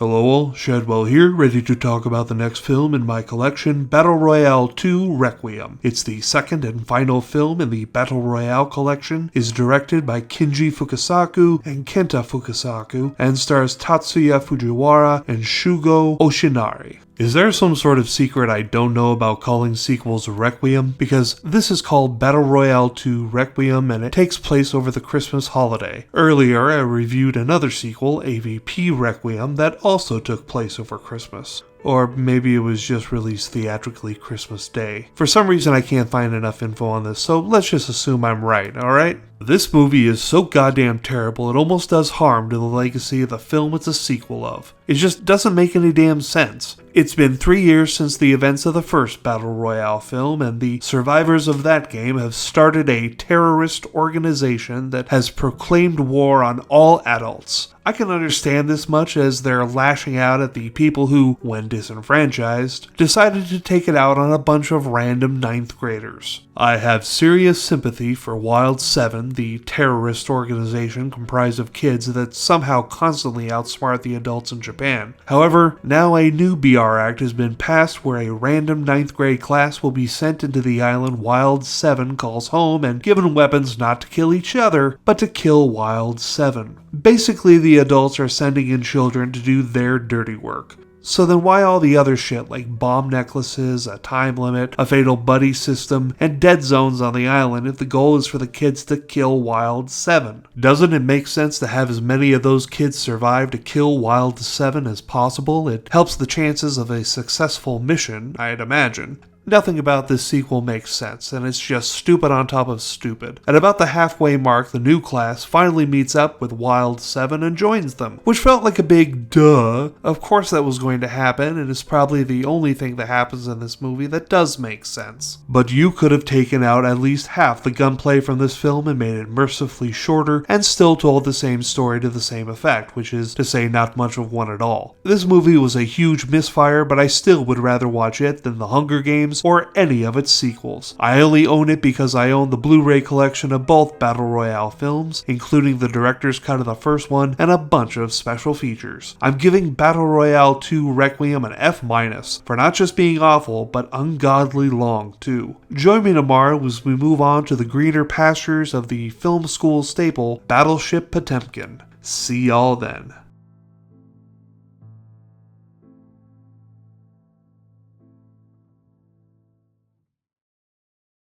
Hello all, Shadwell here, ready to talk about the next film in my collection, Battle Royale II Requiem. It's the second and final film in the Battle Royale collection, is directed by Kinji Fukasaku and Kenta Fukasaku, and stars Tatsuya Fujiwara and Shugo Oshinari. Is there some sort of secret I don't know about calling sequels Requiem? Because this is called Battle Royale II Requiem and it takes place over the Christmas holiday. Earlier I reviewed another sequel, AVP Requiem, that also took place over Christmas. Or maybe it was just released theatrically Christmas Day. For some reason I can't find enough info on this, so let's just assume I'm right, alright? This movie is so goddamn terrible it almost does harm to the legacy of the film it's a sequel of. It just doesn't make any damn sense. It's been 3 years since the events of the first Battle Royale film, and the survivors of that game have started a terrorist organization that has proclaimed war on all adults. I can understand this much as they're lashing out at the people who, when disenfranchised, decided to take it out on a bunch of random 9th graders. I have serious sympathy for Wild 7, the terrorist organization comprised of kids that somehow constantly outsmart the adults in Japan. However, now a new BR Act has been passed where a random 9th grade class will be sent into the island Wild 7 calls home and given weapons not to kill each other, but to kill Wild 7. Basically, the adults are sending in children to do their dirty work. So then why all the other shit like bomb necklaces, a time limit, a fatal buddy system, and dead zones on the island if the goal is for the kids to kill Wild 7? Doesn't it make sense to have as many of those kids survive to kill Wild 7 as possible? It helps the chances of a successful mission, I'd imagine. Nothing about this sequel makes sense, and it's just stupid on top of stupid. At about the halfway mark, the new class finally meets up with Wild 7 and joins them, which felt like a big duh. Of course that was going to happen, and it's probably the only thing that happens in this movie that does make sense. But you could have taken out at least half the gunplay from this film and made it mercifully shorter, and still told the same story to the same effect, which is to say not much of one at all. This movie was a huge misfire, but I still would rather watch it than The Hunger Games or any of its sequels. I only own it because I own the Blu-ray collection of both Battle Royale films, including the director's cut of the first one and a bunch of special features. I'm giving Battle Royale II Requiem an F- for not just being awful, but ungodly long too. Join me tomorrow as we move on to the greener pastures of the film school staple Battleship Potemkin. See y'all then.